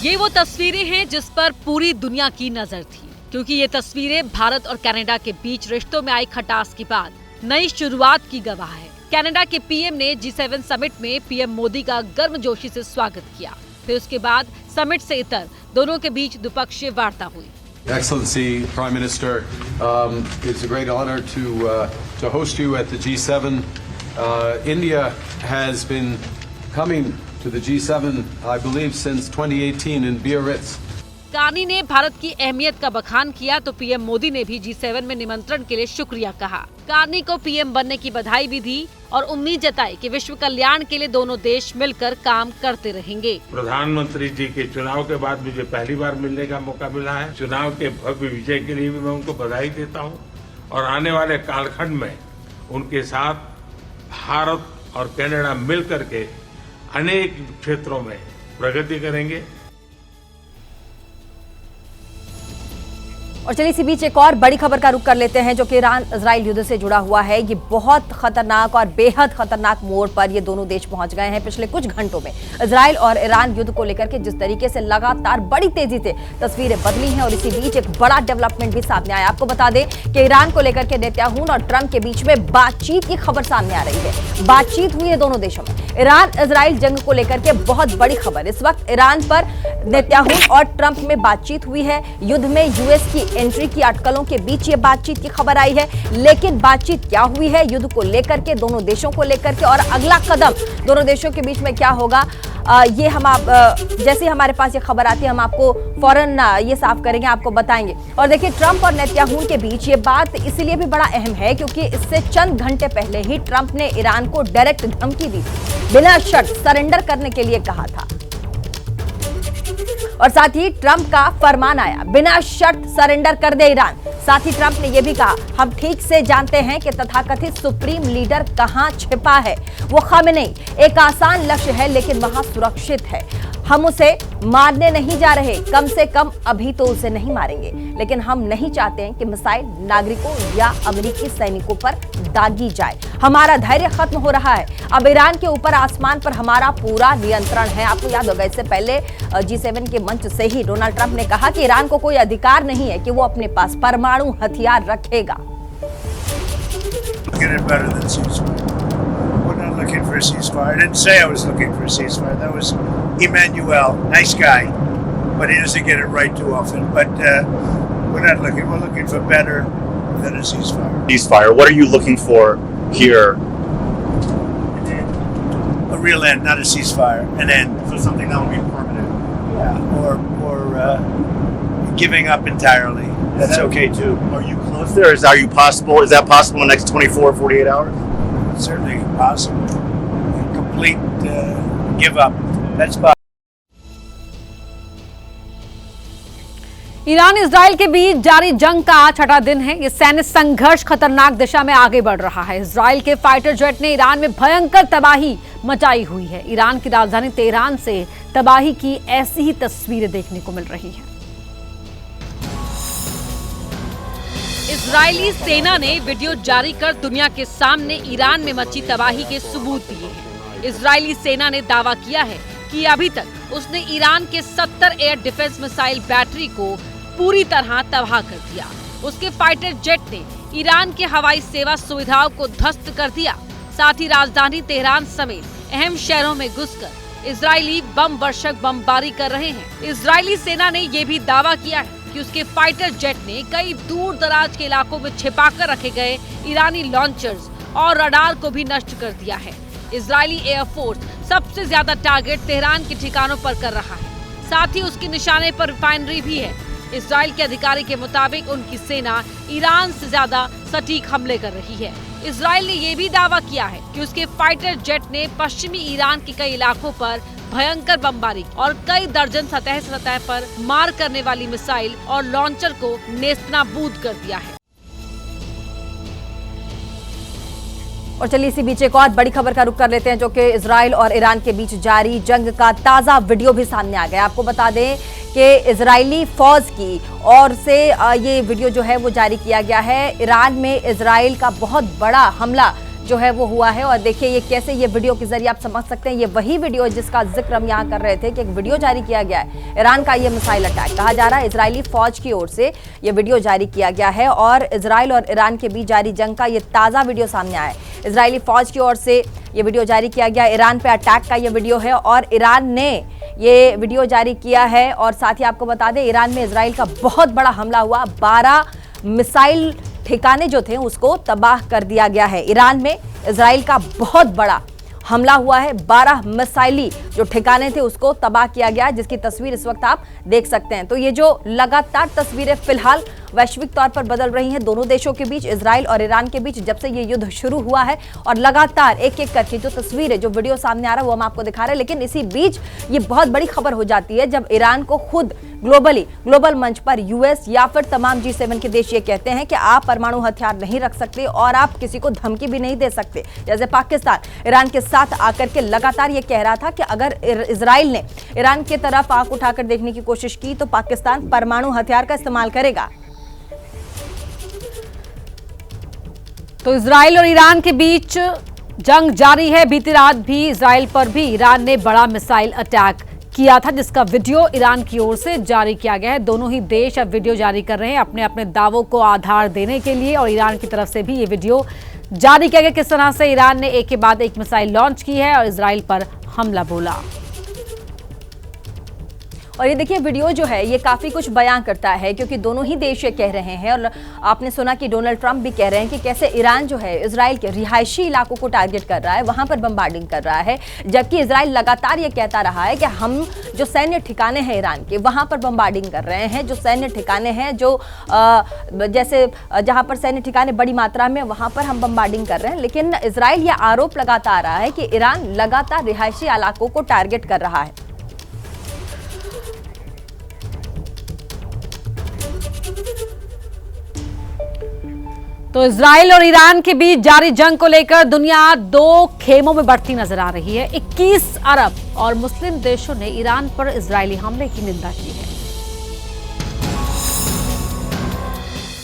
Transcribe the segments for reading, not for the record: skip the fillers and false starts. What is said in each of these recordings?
ये वो तस्वीरें हैं जिस पर पूरी दुनिया की नजर थी, क्योंकि ये तस्वीरें भारत और कनाडा के बीच रिश्तों में आई खटास के बाद नई शुरुआत की गवाह है। कनाडा के पीएम ने G7 समिट में पीएम मोदी का गर्मजोशी से स्वागत किया। फिर उसके बाद समिट से इतर दोनों के बीच द्विपक्षीय वार्ता हुई। Excellency, Prime Minister, it's a great honor to host you at the G7. India has been coming to the G7, I believe, since 2018 in Biarritz. Carney ने भारत की अहमियत का बखान किया तो पीएम मोदी ने भी G7 में निमंत्रण के लिए शुक्रिया कहा। कार्नी को पीएम बनने की बधाई भी दी और उम्मीद जताई कि विश्व कल्याण के लिए दोनों देश मिलकर काम करते रहेंगे। प्रधानमंत्री जी के चुनाव के बाद मुझे पहली बार मिलने का मौका मिला है। चुनाव के भव्य विजय के लिए भी मैं उनको बधाई देता हूँ और आने वाले कालखंड में उनके साथ भारत और कनाडा मिल करके अनेक क्षेत्रों में प्रगति करेंगे। और चलिए इसी बीच एक और बड़ी खबर का रुख कर लेते हैं जो कि ईरान इजराइल युद्ध से जुड़ा हुआ है। ये बहुत खतरनाक और बेहद खतरनाक मोड़ पर ये दोनों देश पहुंच गए हैं। पिछले कुछ घंटों में इजराइल और ईरान युद्ध को लेकर के जिस तरीके से लगातार बड़ी तेजी से तस्वीरें बदली हैं और इसी बीच एक बड़ा डेवलपमेंट भी सामने आया। आपको बता दें कि ईरान को लेकर के नेतन्याहू और ट्रंप के बीच में बातचीत की खबर सामने आ रही है। बातचीत हुई है दोनों देशों में। ईरान इजराइल जंग को लेकर के बहुत बड़ी खबर। इस वक्त ईरान पर नेतन्याहू और ट्रंप में बातचीत हुई है। युद्ध में यूएस की एंट्री की अटकलों के बीच ये बातचीत की खबर आई है। लेकिन बातचीत क्या हुई है युद्ध को लेकर के, दोनों देशों को लेकर के, और अगला कदम दोनों देशों के बीच में क्या होगा, ये हम जैसे हमारे पास ये खबर आती है हम आपको फौरन ये साफ करेंगे, आपको बताएंगे। और देखिए ट्रंप और नेतन्याहू के बीच ये बात इसलिए भी बड़ा अहम है क्योंकि इससे चंद घंटे पहले ही ट्रंप ने ईरान को डायरेक्ट धमकी दी, बिना शर्त सरेंडर करने के लिए कहा था। और साथ ही ट्रंप का फरमान आया, बिना शर्त सरेंडर कर दे ईरान। साथ ही ट्रंप ने यह भी कहा, हम ठीक से जानते हैं कि तथाकथित सुप्रीम लीडर कहां छिपा है। वो खामेनेई एक आसान लक्ष्य है लेकिन वहां सुरक्षित है। हम उसे मारने नहीं जा रहे, कम से कम अभी तो उसे नहीं मारेंगे, लेकिन हम नहीं चाहते हैं कि मिसाइल नागरिकों या अमेरिकी सैनिकों पर दागी जाए। हमारा धैर्य खत्म हो रहा है। अब ईरान के ऊपर आसमान पर हमारा पूरा नियंत्रण है। आपको याद होगा इससे पहले G7 के मंच से ही डोनाल्ड ट्रंप ने कहा कि ईरान को कोई अधिकार नहीं है कि वो अपने पास परमाणु हथियार रखेगा। Looking for a ceasefire. I didn't say I was looking for a ceasefire. That was Emmanuel, nice guy, but he doesn't get it right too often. But we're not looking. We're looking for better than a ceasefire. Ceasefire. What are you looking for here? A real end, not a ceasefire. An end. So something that will be permanent. Yeah. Or giving up entirely. That's okay too. Are you close there? Is that possible in the next 24, 48 hours? It's certainly possible. Complete give up. That's possible. Iran Israel के बीच जारी जंग का आज छठा दिन है। ये सैन्य संघर्ष खतरनाक दिशा में आगे बढ़ रहा है। इजराइल के फाइटर जेट ने ईरान में भयंकर तबाही मचाई हुई है। ईरान की राजधानी तेहरान से तबाही की ऐसी ही तस्वीरें देखने को मिल रही हैं। इजरायली सेना ने वीडियो जारी कर दुनिया के सामने ईरान में मची तबाही के सबूत दिए हैं। इजरायली सेना ने दावा किया है कि अभी तक उसने ईरान के 70 एयर डिफेंस मिसाइल बैटरी को पूरी तरह तबाह कर दिया। उसके फाइटर जेट ने ईरान के हवाई सेवा सुविधाओं को ध्वस्त कर दिया। साथ ही राजधानी तेहरान समेत अहम शहरों में घुसकर इजरायली बम वर्षक बमबारी कर रहे हैं। इजरायली सेना ने यह भी दावा किया है कि उसके फाइटर जेट ने कई दूर दराज के इलाकों में छिपाकर रखे गए ईरानी लॉन्चर्स और रडार को भी नष्ट कर दिया है। इजरायली एयरफोर्स सबसे ज्यादा टारगेट तेहरान के ठिकानों पर कर रहा है। साथ ही उसके निशाने पर रिफाइनरी भी है। इजराइल के अधिकारी के मुताबिक उनकी सेना ईरान से ज्यादा सटीक हमले कर रही है। इजराइल ने यह भी दावा किया है कि उसके फाइटर जेट ने पश्चिमी ईरान के कई इलाकों पर भयंकर बमबारी और कई दर्जन सतह पर मार करने वाली मिसाइल और लॉन्चर को नेस्तनाबूद कर दिया है। और चलिए इसी बीच एक और बड़ी खबर का रुख कर लेते हैं जो कि इजराइल और ईरान के बीच जारी जंग का ताजा वीडियो भी सामने आ गया। आपको बता दें कि इजरायली फौज की ओर से ये वीडियो जो है वो जारी किया गया है। ईरान में इजराइल का बहुत बड़ा हमला जो है वो हुआ है। और देखिए ये कैसे, ये वीडियो के जरिए आप समझ सकते हैं, ये वही वीडियो जिसका जिक्र हम यहाँ कर रहे थे कि एक वीडियो जारी किया गया है ईरान का, ये मिसाइल अटैक कहा जा रहा है इजरायली फौज की ओर से ये वीडियो जारी किया गया है। और इजराइल और ईरान के बीच जारी जंग का ये ताज़ा वीडियो सामने आया है। इजरायली फौज की ओर से ये वीडियो जारी किया गया, ईरान पे अटैक का ये वीडियो है और ईरान ने ये वीडियो जारी किया है। और साथ ही आपको बता दें, ईरान में इजराइल का बहुत बड़ा हमला हुआ, 12 मिसाइल ठिकाने जो थे उसको तबाह कर दिया गया है। ईरान में इजराइल का बहुत बड़ा हमला हुआ है, 12 मिसाइली जो ठिकाने थे उसको तबाह किया गया, जिसकी तस्वीर इस वक्त आप देख सकते हैं। तो ये जो लगातार तस्वीरें फिलहाल वैश्विक तौर पर बदल रही हैं दोनों देशों के बीच, इजराइल और ईरान के बीच, जब से ये युद्ध शुरू हुआ है, और लगातार एक एक करके जो तस्वीरें, जो वीडियो सामने आ रहा है वो हम आपको दिखा रहे हैं। लेकिन इसी बीच ये बहुत बड़ी खबर हो जाती है जब ईरान को खुद ग्लोबल मंच पर यूएस या फिर तमाम G7 के देश ये कहते हैं कि आप परमाणु हथियार नहीं रख सकते और आप किसी को धमकी भी नहीं दे सकते। जैसे पाकिस्तान ईरान के साथ आकर के लगातार ये कह रहा था कि अगर इजराइल ने ईरान की तरफ आंख उठाकर देखने की कोशिश की तो पाकिस्तान परमाणु हथियार का इस्तेमाल करेगा। तो इजराइल और ईरान के बीच जंग जारी है। बीती रात भी इजराइल पर भी ईरान ने बड़ा मिसाइल अटैक किया था, जिसका वीडियो ईरान की ओर से जारी किया गया है। दोनों ही देश अब वीडियो जारी कर रहे हैं अपने अपने दावों को आधार देने के लिए, और ईरान की तरफ से भी ये वीडियो जारी किया गया किस तरह से ईरान ने एक के बाद एक मिसाइल लॉन्च की है और इजराइल पर हमला बोला। और ये देखिए वीडियो जो है ये काफ़ी कुछ बयां करता है, क्योंकि दोनों ही देश ये कह रहे हैं, और आपने सुना कि डोनाल्ड ट्रंप भी कह रहे हैं कि कैसे ईरान जो है इजराइल के रिहायशी इलाकों को टारगेट कर रहा है, वहां पर बम्बार्डिंग कर रहा है, जबकि इजराइल लगातार ये कहता रहा है कि हम जो सैन्य ठिकाने हैं ईरान के वहां पर बम्बार्डिंग कर रहे हैं, जो सैन्य ठिकाने हैं जो जैसे जहां पर सैन्य ठिकाने बड़ी मात्रा में वहां पर हम बम्बार्डिंग कर रहे हैं। लेकिन इजराइल ये आरोप लगाता आ रहा है कि ईरान लगातार रिहायशी इलाकों को टारगेट कर रहा है। तो इजराइल और ईरान के बीच जारी जंग को लेकर दुनिया दो खेमों में बढ़ती नजर आ रही है। 21 अरब और मुस्लिम देशों ने ईरान पर इजरायली हमले की निंदा की है।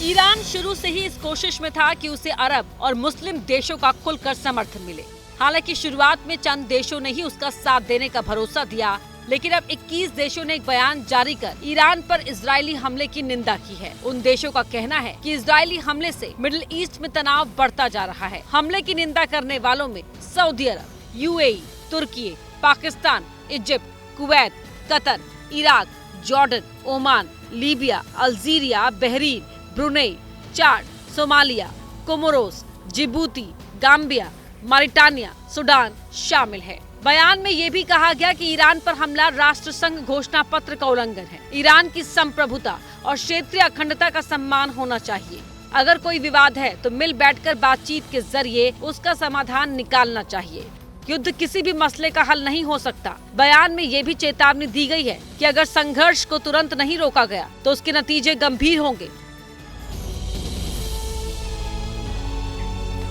ईरान शुरू से ही इस कोशिश में था कि उसे अरब और मुस्लिम देशों का खुलकर समर्थन मिले। हालांकि शुरुआत में चंद देशों ने ही उसका साथ देने का भरोसा दिया, लेकिन अब 21 देशों ने एक बयान जारी कर ईरान पर इजरायली हमले की निंदा की है। उन देशों का कहना है कि इजरायली हमले से मिडिल ईस्ट में तनाव बढ़ता जा रहा है। हमले की निंदा करने वालों में Saudi Arab, UAE, Turkey, Pakistan, Egypt, Kuwait, Qatar, Iraq, Jordan, Oman, Libya, Algeria, Bahrain, Brunei, Chad, Somalia, Comoros, Djibouti, Gambia, Mauritania, Sudan शामिल है। बयान में ये भी कहा गया कि ईरान पर हमला राष्ट्र संघ घोषणा पत्र का उल्लंघन है। ईरान की संप्रभुता और क्षेत्रीय अखंडता का सम्मान होना चाहिए। अगर कोई विवाद है तो मिल बैठकर बातचीत के जरिए उसका समाधान निकालना चाहिए। युद्ध किसी भी मसले का हल नहीं हो सकता। बयान में ये भी चेतावनी दी गई है कि अगर संघर्ष को तुरंत नहीं रोका गया तो उसके नतीजे गंभीर होंगे।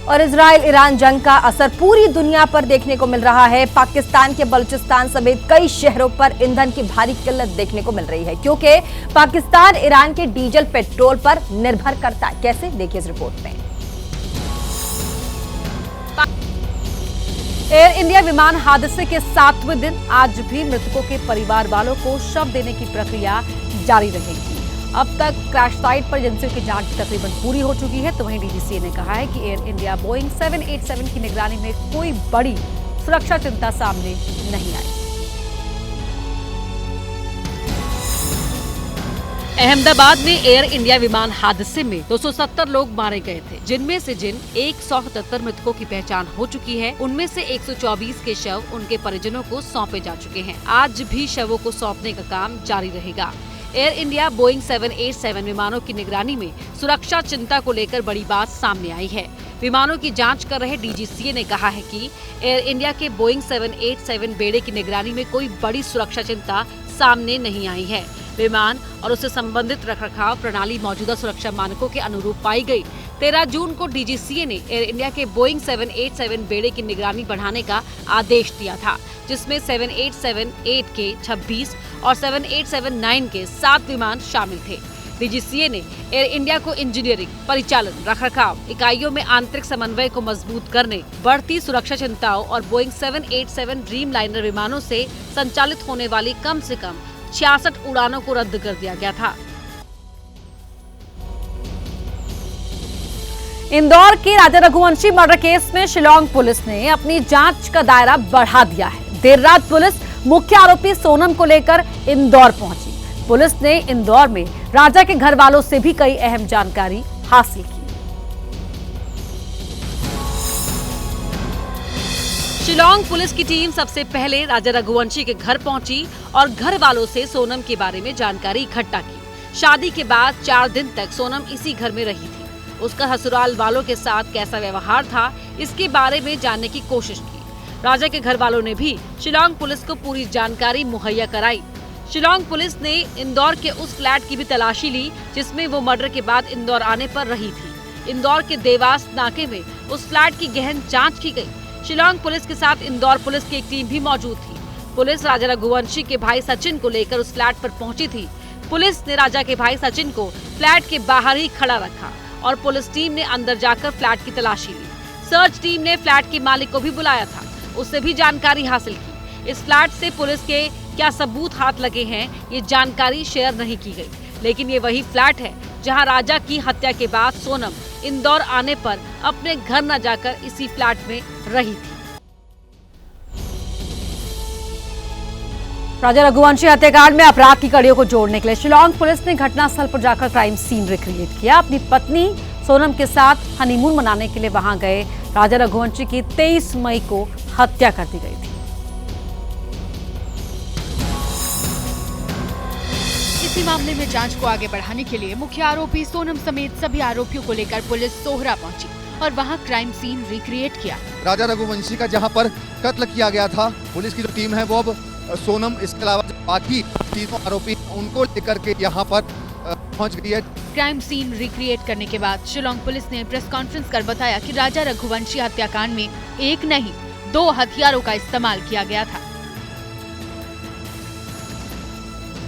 और इजराइल ईरान जंग का असर पूरी दुनिया पर देखने को मिल रहा है। पाकिस्तान के बलूचिस्तान समेत कई शहरों पर ईंधन की भारी किल्लत देखने को मिल रही है, क्योंकि पाकिस्तान ईरान के डीजल पेट्रोल पर निर्भर करता है। कैसे, देखिए इस रिपोर्ट में। एयर इंडिया विमान हादसे के 7वें दिन आज भी मृतकों के परिवार वालों को शव देने की प्रक्रिया जारी रहेगी। अब तक क्रैश साइट पर एजेंसियों की जांच तकरीबन पूरी हो चुकी है। तो वहीं डीजीसीए ने कहा है कि एयर इंडिया बोइंग 787 की निगरानी में कोई बड़ी सुरक्षा चिंता सामने नहीं आई। अहमदाबाद में एयर इंडिया विमान हादसे में 270 लोग मारे गए थे, जिनमें से जिन 177 मृतकों की पहचान हो चुकी है, उनमें से 124 के शव उनके परिजनों को सौंपे जा चुके हैं। आज भी शवों को सौंपने का काम जारी रहेगा। एयर इंडिया बोइंग 787 विमानों की निगरानी में सुरक्षा चिंता को लेकर बड़ी बात सामने आई है। विमानों की जांच कर रहे डीजीसीए ने कहा है कि एयर इंडिया के बोइंग 787 बेड़े की निगरानी में कोई बड़ी सुरक्षा चिंता सामने नहीं आई है। विमान और उससे संबंधित रखरखाव प्रणाली मौजूदा सुरक्षा मानकों के अनुरूप पाई गई। 13 जून को डीजीसीए ने एयर इंडिया के बोइंग 787 बेड़े की निगरानी बढ़ाने का आदेश दिया था, जिसमें 787-8 के 26 और 787-9 के 7 विमान शामिल थे। डीजीसीए ने एयर इंडिया को इंजीनियरिंग, परिचालन, रखरखाव, इकाइयों में आंतरिक समन्वय को मजबूत करने, बढ़ती सुरक्षा चिंताओं और बोइंग 787 ड्रीम लाइनर विमानों से संचालित होने वाली कम से कम 66 उड़ानों को रद्द कर दिया गया था। इंदौर के राजा रघुवंशी मर्डर केस में शिलांग पुलिस ने अपनी जांच का दायरा बढ़ा दिया है। देर रात पुलिस मुख्य आरोपी सोनम को लेकर इंदौर पहुंची। पुलिस ने इंदौर में राजा के घर वालों से भी कई अहम जानकारी हासिल की। शिलांग पुलिस की टीम सबसे पहले राजा रघुवंशी के घर पहुंची और घर वालों से सोनम के बारे में जानकारी इकट्ठा की। शादी के बाद 4 दिन तक सोनम इसी घर में रही थी। उसका ससुराल वालों के साथ कैसा व्यवहार था, इसके बारे में जानने की कोशिश की। राजा के घर वालों ने भी शिलांग पुलिस को पूरी जानकारी मुहैया कराई। शिलांग पुलिस ने इंदौर के उस फ्लैट की भी तलाशी ली जिसमें वो मर्डर के बाद इंदौर आने पर रही थी। इंदौर के देवास नाके में उस फ्लैट की गहन जांच की गई। शिलांग पुलिस के साथ इंदौर पुलिस की एक टीम भी मौजूद थी। पुलिस राजा रघुवंशी के भाई सचिन को लेकर उस फ्लैट पर पहुंची थी। पुलिस ने राजा के भाई सचिन को फ्लैट के बाहर ही खड़ा रखा और पुलिस टीम ने अंदर जाकर फ्लैट की तलाशी ली। सर्च टीम ने फ्लैट के मालिक को भी बुलाया था, उससे भी जानकारी हासिल की। इस फ्लैट से पुलिस के क्या सबूत हाथ लगे हैं, ये जानकारी शेयर नहीं की गई, लेकिन ये वही फ्लैट है जहां राजा की हत्या के बाद सोनम इंदौर आने पर अपने घर न जाकर इसी फ्लैट में रही थी। राजा रघुवंशी हत्याकांड में अपराध की कड़ियों को जोड़ने के लिए शिलांग पुलिस ने घटनास्थल पर जाकर क्राइम सीन रिक्रिएट किया। अपनी पत्नी सोनम के साथ हनीमून मनाने के लिए वहां गए राजा रघुवंशी की 23 मई को हत्या कर दी गई थी। इसी मामले में जांच को आगे बढ़ाने के लिए मुख्य आरोपी सोनम समेत सभी आरोपियों को लेकर पुलिस सोहरा पहुंची और वहां क्राइम सीन रिक्रिएट किया। राजा रघुवंशी का जहां पर कत्ल किया गया था, पुलिस की जो टीम है वो अब सोनम, इसके अलावा बाकी तीनों आरोपी उनको लेकर के यहां पर पहुंच गई है। क्राइम सीन रिक्रिएट करने के बाद शिलांग पुलिस ने प्रेस कॉन्फ्रेंस कर बताया कि राजा रघुवंशी हत्याकांड में एक नहीं 2 हथियारों का इस्तेमाल किया गया था।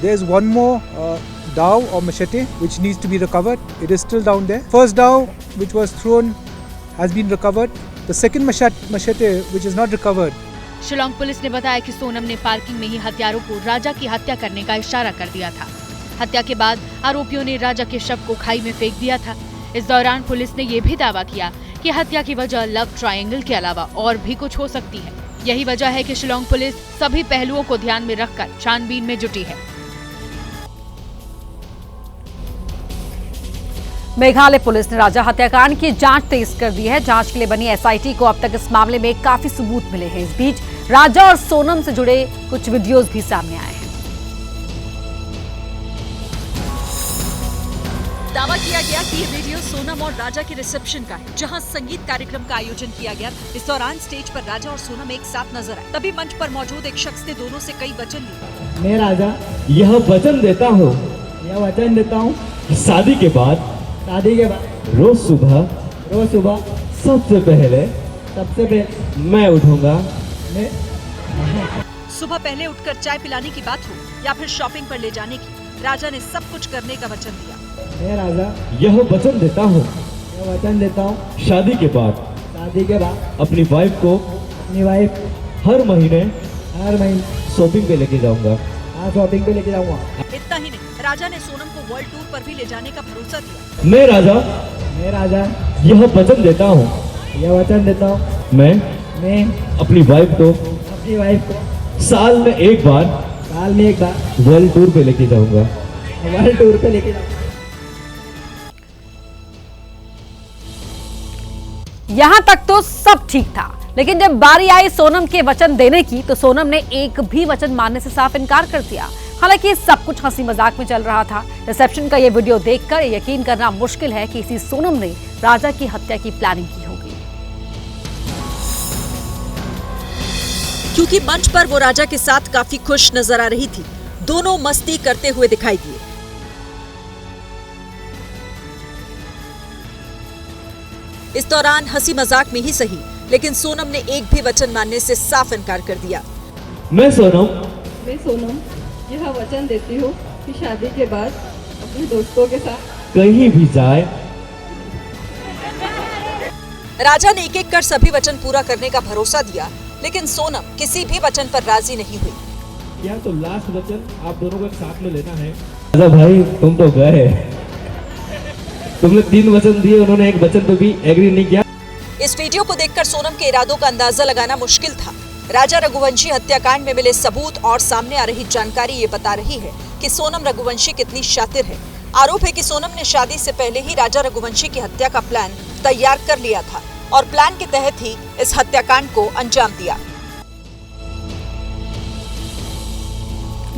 There is one more dao or machete which needs to be recovered. It is still down there. First dao which was thrown has been recovered. The second machete which is not recovered. Shillong police ने बताया कि सोनम ने parking में ही हथियारों को राजा की हत्या करने का इशारा कर दिया था। हत्या के बाद आरोपियों ने राजा के शव को खाई में फेंक दिया था। इस दौरान पुलिस ने ये भी दावा किया कि हत्या की वजह लव ट्रायंगल के अलावा और भी कुछ हो सकती है। यही वजह है कि शिलांग पुलिस सभी पहलुओं को ध्यान में रखकर छानबीन में जुटी है। मेघालय पुलिस ने राजा हत्याकांड की जांच तेज कर दी है। जांच के लिए बनी एसआईटी को अब तक इस मामले में काफी सबूत मिले हैं। इस बीच राजा और सोनम से जुड़े कुछ वीडियोस भी सामने आए हैं। दावा किया गया कि ये वीडियो सोनम और राजा के रिसेप्शन का है, जहां संगीत कार्यक्रम का आयोजन किया गया। इस दौरान स्टेज पर राजा और सोनम एक साथ नजर आए। तभी मंच पर मौजूद एक शख्स ने दोनों से कई वचन लिए। मैं राजा यह वचन देता हूँ शादी के बाद रोज सुबह सबसे पहले मैं उठूंगा। सुबह पहले उठकर चाय पिलाने की बात हो या फिर शॉपिंग पर ले जाने की, राजा ने सब कुछ करने का वचन दिया। मैं राजा यह वचन देता हूँ शादी के बाद अपनी वाइफ को हर महीने शॉपिंग पे लेके जाऊंगा। इतना ही नहीं, राजा ने सोनम को वर्ल्ड टूर पर भी ले जाने का भरोसा दिया। मैं राजा यह वचन देता हूँ मैं अपनी वाइफ को साल में एक बार वर्ल्ड टूर पे लेके जाऊंगा। यहां तक तो सब ठीक था, लेकिन जब बारी आई सोनम के वचन देने की तो सोनम ने एक भी वचन मानने से साफ इनकार कर दिया। हालांकि सब कुछ हंसी मजाक में चल रहा था। रिसेप्शन का ये वीडियो देखकर यकीन करना मुश्किल है कि इसी सोनम ने राजा की हत्या की प्लानिंग की होगी, क्योंकि मंच पर वो राजा के साथ काफी खुश नजर आ रही थी। दोनों मस्ती करते हुए दिखाई दिए। इस दौरान हंसी मजाक में ही सही, लेकिन सोनम ने एक भी वचन मानने से साफ इनकार कर दिया। मैं सोनम यह वचन देती हूँ कि शादी के बाद अपने दोस्तों के साथ कहीं भी जाए। राजा ने एक एक कर सभी वचन पूरा करने का भरोसा दिया, लेकिन सोनम किसी भी वचन पर राजी नहीं हुई। या तो लास्ट वचन आप दोनों को साथ में लेना है। राजा भाई तुम तो गए, तुमने 3 वचन दिए, उन्होंने एक वचन पे भी एग्री नहीं किया। इस वीडियो को देखकर सोनम के इरादों का अंदाजा लगाना मुश्किल था। राजा रघुवंशी हत्याकांड में मिले सबूत और सामने आ रही जानकारी ये बता रही है कि सोनम रघुवंशी कितनी शातिर है। आरोप है कि सोनम ने शादी से पहले ही राजा रघुवंशी की हत्या का प्लान तैयार कर लिया था और प्लान के तहत ही इस हत्याकांड को अंजाम दिया।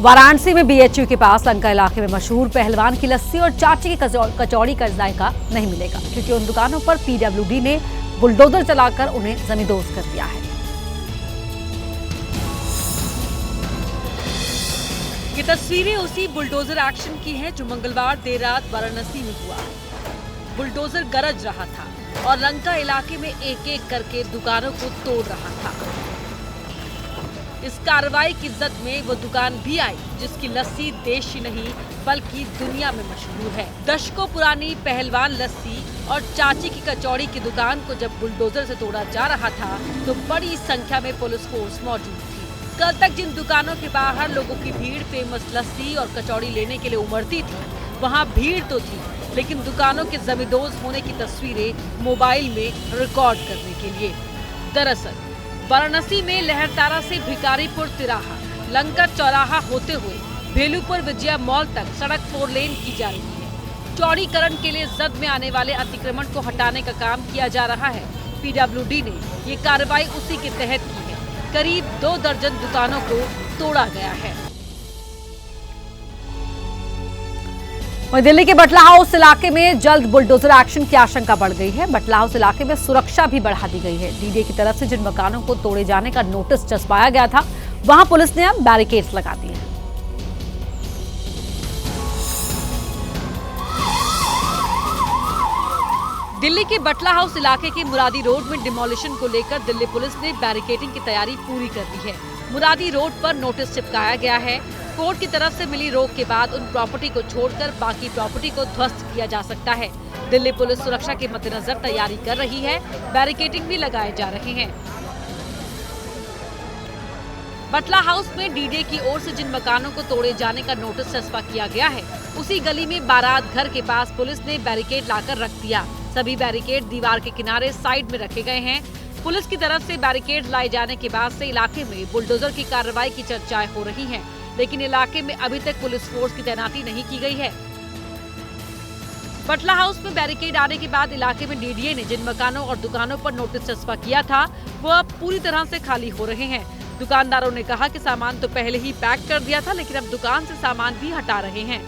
वाराणसी में बीएचयू के पास लंका इलाके में मशहूर पहलवान की लस्सी और चाची की कचौड़ी का जायका नहीं मिलेगा, क्योंकि उन दुकानों पर पीडब्ल्यूडी ने बुलडोजर चलाकर उन्हें जमींदोज कर दिया है। ये तस्वीरें उसी बुलडोजर एक्शन की हैं जो मंगलवार देर रात वाराणसी में हुआ। बुलडोजर गरज रहा था और लंका इलाके में एक एक करके दुकानों को तोड़ रहा था। इस कार्रवाई की जद में वो दुकान भी आई जिसकी लस्सी देश ही नहीं बल्कि दुनिया में मशहूर है। दशकों पुरानी पहलवान लस्सी और चाची की कचौड़ी की दुकान को जब बुलडोजर से तोड़ा जा रहा था तो बड़ी संख्या में पुलिस फोर्स मौजूद थी। कल तक जिन दुकानों के बाहर लोगों की भीड़ फेमस लस्सी और कचौड़ी लेने के लिए उमड़ती थी, वहाँ भीड़ तो थी, लेकिन दुकानों के जमींदोज होने की तस्वीरें मोबाइल में रिकॉर्ड करने के लिए। दरअसल वाराणसी में लहरतारा से भिकारीपुर तिराहा, लंकर चौराहा होते हुए भेलूपुर विजया मॉल तक सड़क 4 लेन की जा रही है। चौड़ीकरण के लिए जद में आने वाले अतिक्रमण को हटाने का काम किया जा रहा है। पीडब्ल्यूडी ने ये कार्रवाई उसी के तहत की है। करीब 2 दर्जन दुकानों को तोड़ा गया है। वहीं दिल्ली के बटला हाउस इलाके में जल्द बुलडोजर एक्शन की आशंका बढ़ गई है। बटला हाउस इलाके में सुरक्षा भी बढ़ा दी गई है। डीडीए की तरफ से जिन मकानों को तोड़े जाने का नोटिस चस्पाया गया था, वहां पुलिस ने अब बैरिकेड्स लगा दिए हैं। दिल्ली के बटला हाउस इलाके के मुरादी रोड में डिमोलिशन को लेकर दिल्ली पुलिस ने बैरिकेडिंग की तैयारी पूरी कर ली है। मुरादी रोड पर नोटिस चिपकाया गया है। कोर्ट की तरफ से मिली रोक के बाद उन प्रॉपर्टी को छोड़कर बाकी प्रॉपर्टी को ध्वस्त किया जा सकता है। दिल्ली पुलिस सुरक्षा के मद्देनजर तैयारी कर रही है। बैरिकेडिंग भी लगाए जा रहे हैं। बटला हाउस में डीडीए की ओर से जिन मकानों को तोड़े जाने का नोटिस चस्पा किया गया है, उसी गली में बारात घर के पास पुलिस ने बैरिकेड लाकर रख दिया। सभी बैरिकेड दीवार के किनारे साइड में रखे गए हैं। पुलिस की तरफ से बैरिकेड लाए जाने के बाद से इलाके में बुलडोजर की कार्रवाई की चर्चाएं हो रही हैं, लेकिन इलाके में अभी तक पुलिस फोर्स की तैनाती नहीं की गई है। बटला हाउस में बैरिकेड आने के बाद इलाके में डीडीए ने जिन मकानों और दुकानों पर नोटिस चस्पा किया था, वो अब पूरी तरह से खाली हो रहे हैं। दुकानदारों ने कहा कि सामान तो पहले ही पैक कर दिया था, लेकिन अब दुकान से सामान भी हटा रहे हैं।